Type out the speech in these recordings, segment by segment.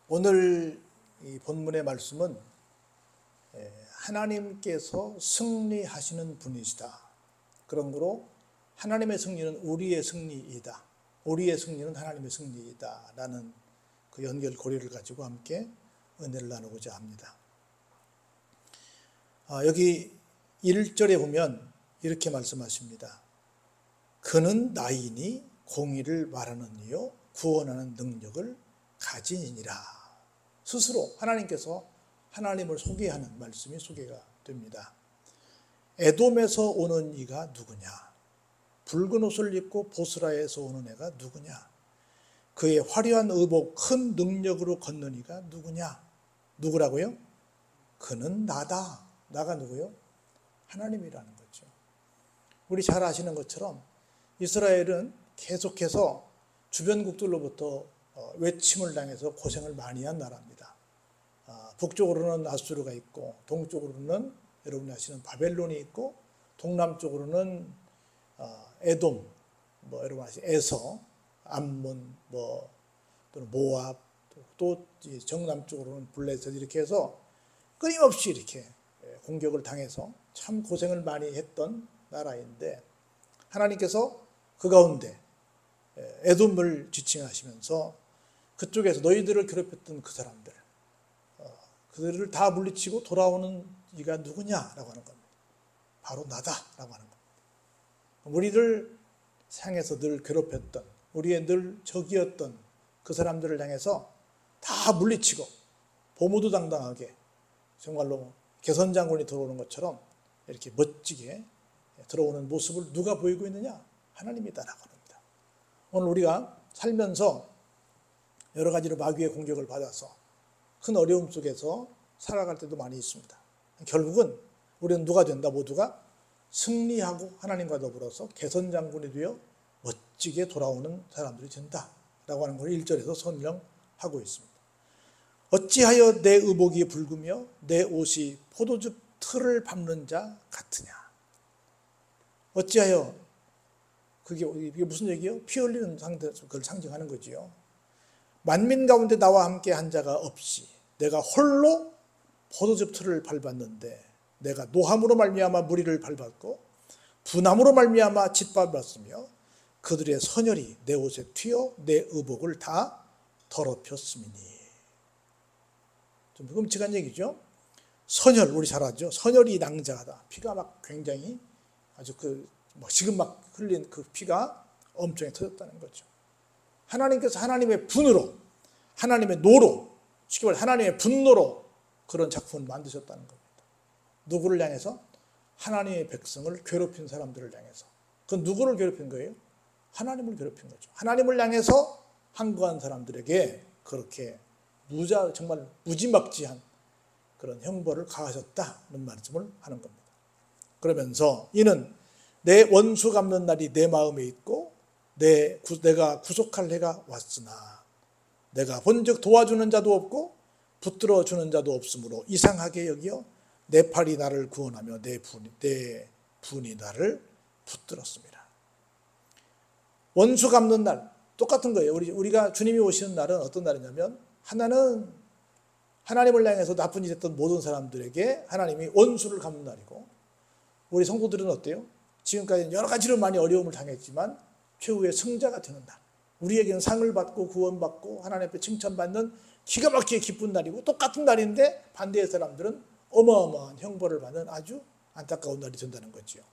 오늘 이 본문의 말씀은 하나님께서 승리하시는 분이시다. 그러므로 하나님의 승리는 우리의 승리이다. 우리의 승리는 하나님의 승리이다. 라는 그 연결고리를 가지고 함께 은혜를 나누고자 합니다. 여기 1절에 보면 이렇게 말씀하십니다. 그는 나이니 공의를 말하는 이요 구원하는 능력을 가진이니라. 스스로 하나님께서 하나님을 소개하는 말씀이 소개가 됩니다. 에돔에서 오는 이가 누구냐? 붉은 옷을 입고 보스라에서 오는 애가 누구냐? 그의 화려한 의복 큰 능력으로 걷는 이가 누구냐? 누구라고요? 그는 나다. 나가 누구요? 하나님이라는 거죠. 우리 잘 아시는 것처럼 이스라엘은 계속해서 주변국들로부터 외침을 당해서 고생을 많이 한 나라입니다. 북쪽으로는 아수르가 있고 동쪽으로는 여러분이 아시는 바벨론이 있고 동남쪽으로는 에돔, 여러분 아시는 에서, 암몬, 또는 모압, 또 정남쪽으로는 블레셋 이렇게 해서 끊임없이 이렇게 공격을 당해서 참 고생을 많이 했던 나라인데 하나님께서 그 가운데 에돔을 지칭하시면서 그쪽에서 너희들을 괴롭혔던 그 사람들 그들을 다 물리치고 돌아오는 이가 누구냐라고 하는 겁니다. 바로 나다라고 하는 겁니다. 우리를 향해서 늘 괴롭혔던 우리의 늘 적이었던 그 사람들을 향해서 다 물리치고 보무도당당하게 정말로 개선장군이 들어오는 것처럼 이렇게 멋지게 들어오는 모습을 누가 보이고 있느냐? 하나님이다라고 합니다. 오늘 우리가 살면서 여러 가지로 마귀의 공격을 받아서 큰 어려움 속에서 살아갈 때도 많이 있습니다. 결국은 우리는 누가 된다? 모두가 승리하고 하나님과 더불어서 개선장군이 되어 멋지게 돌아오는 사람들이 된다라고 하는 걸 1절에서 설명하고 있습니다. 어찌하여 내 의복이 붉으며 내 옷이 포도즙 틀을 밟는 자 같으냐? 어찌하여 이게 무슨 얘기예요? 피 흘리는 상태, 그걸 상징하는 거지요. 만민 가운데 나와 함께 한 자가 없이 내가 홀로 포도즙 틀을 밟았는데 내가 노함으로 말미암아 무리를 밟았고 분함으로 말미암아 짓밟았으며 그들의 선혈이 내 옷에 튀어 내 의복을 다 더럽혔음이니. 좀 끔찍한 얘기죠. 선혈, 우리 잘 알죠? 선혈이 낭자하다. 피가 막 굉장히 아주 지금 막 흘린 그 피가 엄청나게 터졌다는 거죠. 하나님께서 하나님의 분으로, 하나님의 노로, 쉽게 말해 하나님의 분노로 그런 작품을 만드셨다는 겁니다. 누구를 향해서? 하나님의 백성을 괴롭힌 사람들을 향해서. 그건 누구를 괴롭힌 거예요? 하나님을 괴롭힌 거죠. 하나님을 향해서 항거한 사람들에게 그렇게 정말 무지막지한 그런 형벌을 가하셨다는 말씀을 하는 겁니다. 그러면서 이는 내 원수 갚는 날이 내 마음에 있고 내가 구속할 해가 왔으나 내가 본즉 도와주는 자도 없고 붙들어 주는 자도 없으므로 이상하게 여기어 내 팔이 나를 구원하며 내 분이 나를 붙들었습니다. 원수 갚는 날 똑같은 거예요. 우리가 주님이 오시는 날은 어떤 날이냐면 하나는 하나님을 향해서 나쁜 일 했던 모든 사람들에게 하나님이 원수를 갚는 날이고 우리 성도들은 어때요? 지금까지 여러 가지로 많이 어려움을 당했지만 최후의 승자가 되는 날. 우리에게는 상을 받고 구원받고 하나님 앞에 칭찬받는 기가 막히게 기쁜 날이고 똑같은 날인데 반대의 사람들은 어마어마한 형벌을 받는 아주 안타까운 날이 된다는 거지요.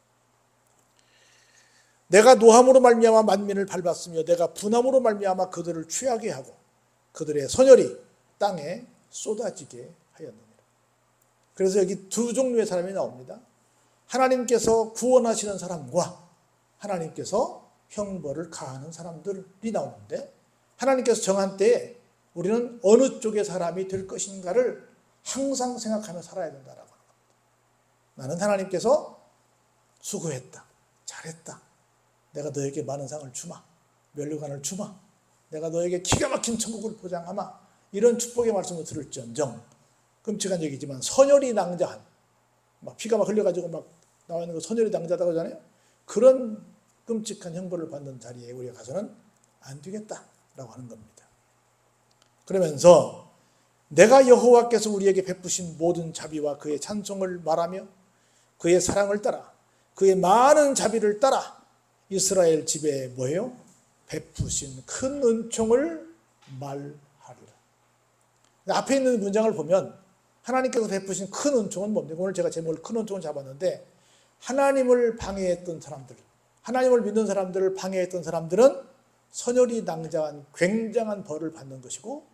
내가 노함으로 말미암아 만민을 밟았으며 내가 분함으로 말미암아 그들을 취하게 하고 그들의 선혈이 땅에 쏟아지게 하였느니라. 그래서 여기 두 종류의 사람이 나옵니다. 하나님께서 구원하시는 사람과 하나님께서 형벌을 가하는 사람들이 나오는데 하나님께서 정한 때에 우리는 어느 쪽의 사람이 될 것인가를 항상 생각하며 살아야 된다라고 하는 겁니다. 나는 하나님께서 수고했다. 잘했다. 내가 너에게 많은 상을 주마. 면류관을 주마. 내가 너에게 기가 막힌 천국을 보장하마. 이런 축복의 말씀을 들을지언정 끔찍한 얘기지만 선혈이 낭자한 피가 막 흘려가지고 막 나와 있는 거 선혈이 낭자하다고 하잖아요. 그런 끔찍한 형벌을 받는 자리에 우리가 가서는 안 되겠다라고 하는 겁니다. 그러면서 내가 여호와께서 우리에게 베푸신 모든 자비와 그의 찬송을 말하며 그의 사랑을 따라 그의 많은 자비를 따라 이스라엘 집에 뭐예요? 베푸신 큰 은총을 말하리라. 앞에 있는 문장을 보면 하나님께서 베푸신 큰 은총은 뭡니까? 오늘 제가 제목을 큰 은총을 잡았는데, 하나님을 방해했던 사람들, 하나님을 믿는 사람들을 방해했던 사람들은 선혈이 낭자한 굉장한 벌을 받는 것이고,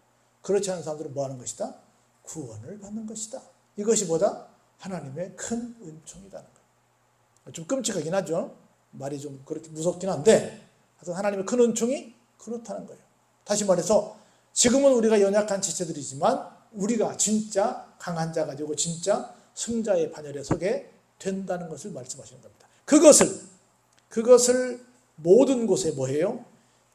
그렇지 않은 사람들은 뭐 하는 것이다? 구원을 받는 것이다. 이것이 뭐다? 하나님의 큰 은총이라는 거예요. 좀 끔찍하긴 하죠. 말이 좀 그렇게 무섭긴 한데, 하여튼 하나님의 큰 은총이 그렇다는 거예요. 다시 말해서 지금은 우리가 연약한 지체들이지만 우리가 진짜 강한 자가 되고 진짜 승자의 반열에 서게 된다는 것을 말씀하시는 겁니다. 그것을 모든 곳에 뭐해요?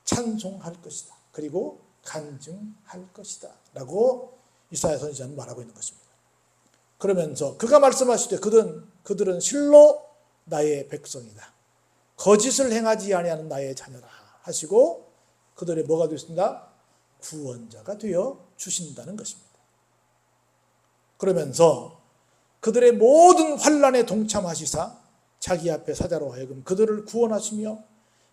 찬송할 것이다. 그리고 간증할 것이다. 라고 이사야 선지자는 말하고 있는 것입니다. 그러면서 그가 말씀하실 때 그들은 실로 나의 백성이다. 거짓을 행하지 아니하는 나의 자녀라 하시고 그들의 뭐가 되었습니다? 구원자가 되어 주신다는 것입니다. 그러면서 그들의 모든 환난에 동참하시사 자기 앞에 사자로 하여금 그들을 구원하시며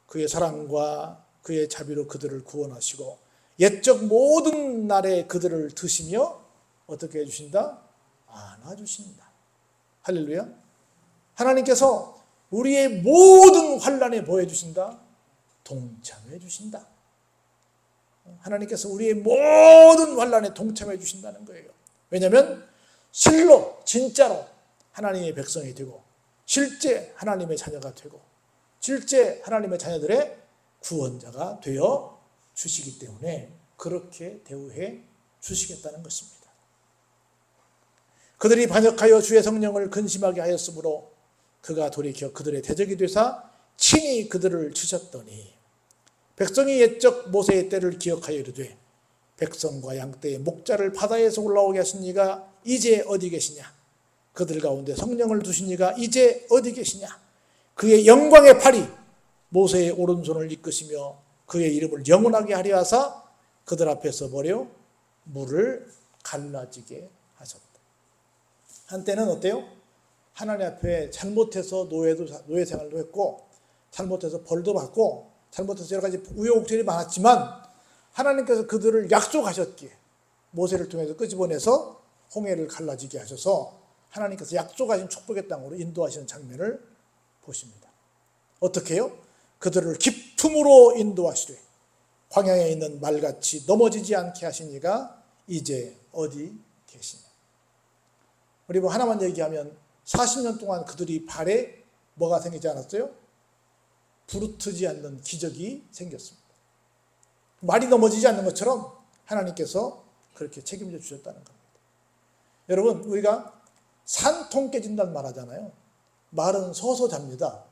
그의 사랑과 그의 자비로 그들을 구원하시고 옛적 모든 날에 그들을 드시며 어떻게 해주신다? 안아주신다. 할렐루야. 하나님께서 우리의 모든 환난에 뭐 해주신다? 동참해 주신다. 하나님께서 우리의 모든 환난에 동참해 주신다는 거예요. 왜냐하면 실로 진짜로 하나님의 백성이 되고 실제 하나님의 자녀가 되고 실제 하나님의 자녀들의 구원자가 되어 주시기 때문에 그렇게 대우해 주시겠다는 것입니다. 그들이 반역하여 주의 성령을 근심하게 하였으므로 그가 돌이켜 그들의 대적이 되사 친히 그들을 치셨더니 백성이 옛적 모세의 때를 기억하여 이르되 백성과 양떼의 목자를 바다에서 올라오게 하신 이가 이제 어디 계시냐? 그들 가운데 성령을 두신 이가 이제 어디 계시냐? 그의 영광의 팔이 모세의 오른손을 이끄시며 그의 이름을 영원하게 하려 하사 그들 앞에서 뭐래요? 물을 갈라지게 하셨다. 한때는 어때요? 하나님 앞에 잘못해서 노예 생활도 했고 잘못해서 벌도 받고 잘못해서 여러 가지 우여곡절이 많았지만 하나님께서 그들을 약속하셨기에 모세를 통해서 끄집어내서 홍해를 갈라지게 하셔서 하나님께서 약속하신 축복의 땅으로 인도하시는 장면을 보십니다. 어떻게 해요? 그들을 기품으로 인도하시되 광야에 있는 말같이 넘어지지 않게 하신 이가 이제 어디 계시냐. 그리고 하나만 얘기하면 40년 동안 그들이 발에 뭐가 생기지 않았어요? 부르트지 않는 기적이 생겼습니다. 말이 넘어지지 않는 것처럼 하나님께서 그렇게 책임져 주셨다는 겁니다. 여러분, 우리가 산통 깨진다는 말 하잖아요. 말은 서서 잡니다.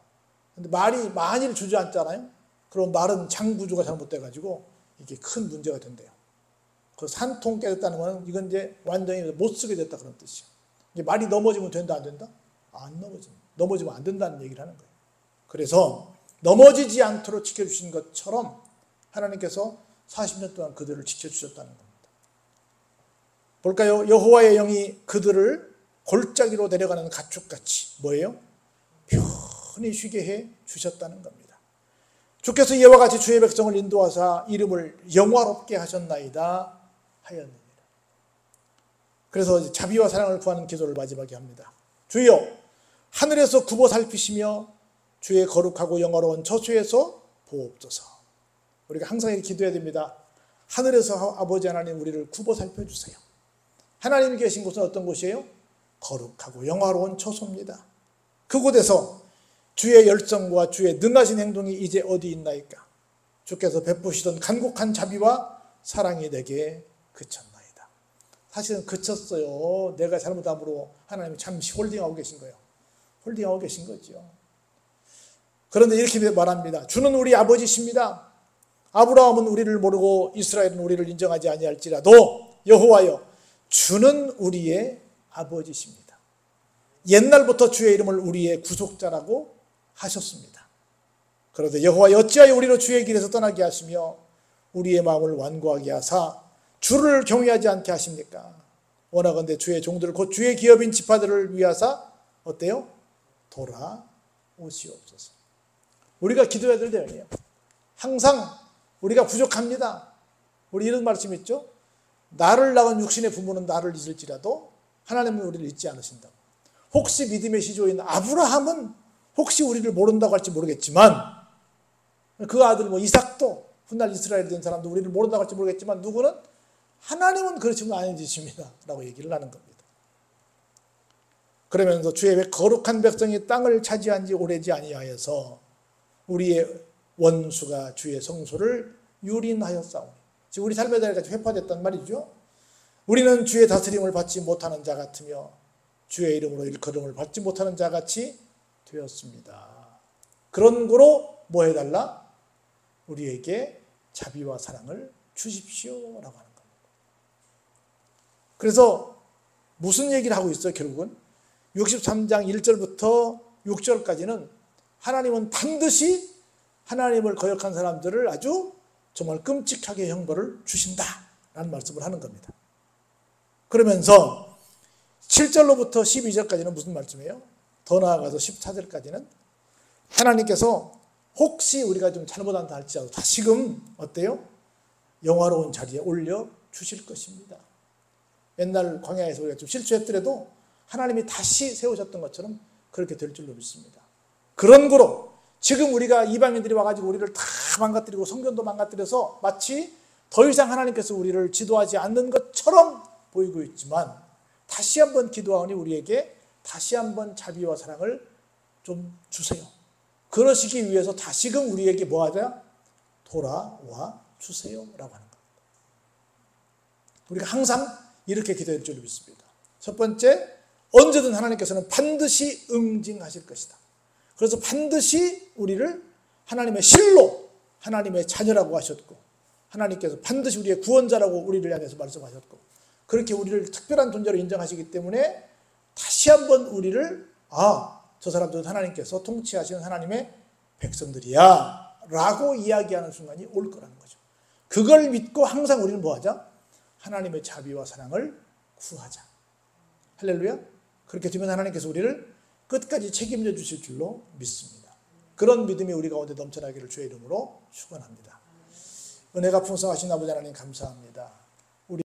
근데 말이 만일 주저앉잖아요. 그럼 말은 장구조가 잘못돼가지고 이게 큰 문제가 된대요. 그 산통 깨졌다는 건 이건 이제 완전히 못 쓰게 됐다 그런 뜻이에요. 이게 말이 넘어지면 된다 안 된다? 안 넘어집니다. 넘어지면 안 된다는 얘기를 하는 거예요. 그래서 넘어지지 않도록 지켜주신 것처럼 하나님께서 40년 동안 그들을 지켜주셨다는 겁니다. 볼까요? 여호와의 영이 그들을 골짜기로 내려가는 가축같이 뭐예요? 편히 쉬게 해 주셨다는 겁니다. 주께서 이와 같이 주의 백성을 인도하사 이름을 영화롭게 하셨나이다 하였느니라. 그래서 자비와 사랑을 구하는 기도를 마지막에 합니다. 주여 하늘에서 굽어 살피시며 주의 거룩하고 영화로운 저수에서 보옵소서. 우리가 항상 이렇게 기도해야 됩니다. 하늘에서 아버지 하나님 우리를 굽어 살펴주세요. 하나님이 계신 곳은 어떤 곳이에요? 거룩하고 영화로운 처소입니다. 그곳에서 주의 열정과 주의 능하신 행동이 이제 어디 있나이까? 주께서 베푸시던 간곡한 자비와 사랑이 내게 그쳤나이다. 사실은 그쳤어요. 내가 잘못함으로 하나님이 잠시 홀딩하고 계신 거예요. 홀딩하고 계신 거죠. 그런데 이렇게 말합니다. 주는 우리 아버지십니다. 아브라함은 우리를 모르고 이스라엘은 우리를 인정하지 아니할지라도 여호와여 주는 우리의 아버지십니다. 옛날부터 주의 이름을 우리의 구속자라고 하셨습니다. 그런데 여호와여 어찌하여 우리로 주의 길에서 떠나게 하시며 우리의 마음을 완고하게 하사 주를 경외하지 않게 하십니까? 원하건대 주의 종들을 곧 주의 기업인 지파들을 위하사 어때요? 돌아오시옵소서. 우리가 기도해야 될 내용이에요. 항상 우리가 부족합니다. 우리 이런 말씀 있죠? 나를 낳은 육신의 부모는 나를 잊을지라도 하나님은 우리를 잊지 않으신다고. 혹시 믿음의 시조인 아브라함은 혹시 우리를 모른다고 할지 모르겠지만, 그 아들 이삭도 훗날 이스라엘 된 사람도 우리를 모른다고 할지 모르겠지만, 누구는 하나님은 그러시면 아니십니다 라고 얘기를 하는 겁니다. 그러면서 주의 거룩한 백성이 땅을 차지한 지 오래지 아니하여서 우리의 원수가 주의 성소를 유린하였사오니. 지금 우리 삶에 대해 회파됐단 말이죠. 우리는 주의 다스림을 받지 못하는 자 같으며 주의 이름으로 일컬음을 받지 못하는 자 같이 되었습니다. 그런 거로 뭐 해달라? 우리에게 자비와 사랑을 주십시오라고 하는 겁니다. 그래서 무슨 얘기를 하고 있어요? 결국은 63장 1절부터 6절까지는 하나님은 반드시 하나님을 거역한 사람들을 아주 정말 끔찍하게 형벌을 주신다라는 말씀을 하는 겁니다. 그러면서 7절로부터 12절까지는 무슨 말씀이에요? 더 나아가서 14절까지는 하나님께서 혹시 우리가 좀 잘못한다 할지라도 다시금 어때요? 영화로운 자리에 올려 주실 것입니다. 옛날 광야에서 우리가 좀 실수했더라도 하나님이 다시 세우셨던 것처럼 그렇게 될 줄로 믿습니다. 그런 거로 지금 우리가 이방인들이 와가지고 우리를 다 망가뜨리고 성전도 망가뜨려서 마치 더 이상 하나님께서 우리를 지도하지 않는 것처럼 보이고 있지만, 다시 한번 기도하오니 우리에게 다시 한번 자비와 사랑을 좀 주세요. 그러시기 위해서 다시금 우리에게 뭐하자? 돌아와 주세요 라고 하는 겁니다. 우리가 항상 이렇게 기도할 줄 믿습니다. 첫 번째, 언제든 하나님께서는 반드시 응징하실 것이다. 그래서 반드시 우리를 하나님의 실로 하나님의 자녀라고 하셨고, 하나님께서 반드시 우리의 구원자라고 우리를 향해서 말씀하셨고, 그렇게 우리를 특별한 존재로 인정하시기 때문에 다시 한번 우리를 저 사람들은 하나님께서 통치하시는 하나님의 백성들이야 라고 이야기하는 순간이 올 거라는 거죠. 그걸 믿고 항상 우리는 뭐하자? 하나님의 자비와 사랑을 구하자. 할렐루야. 그렇게 되면 하나님께서 우리를 끝까지 책임져 주실 줄로 믿습니다. 그런 믿음이 우리 가운데 넘쳐나기를 주의 이름으로 축원합니다. 은혜가 풍성하신 아버지 하나님 감사합니다.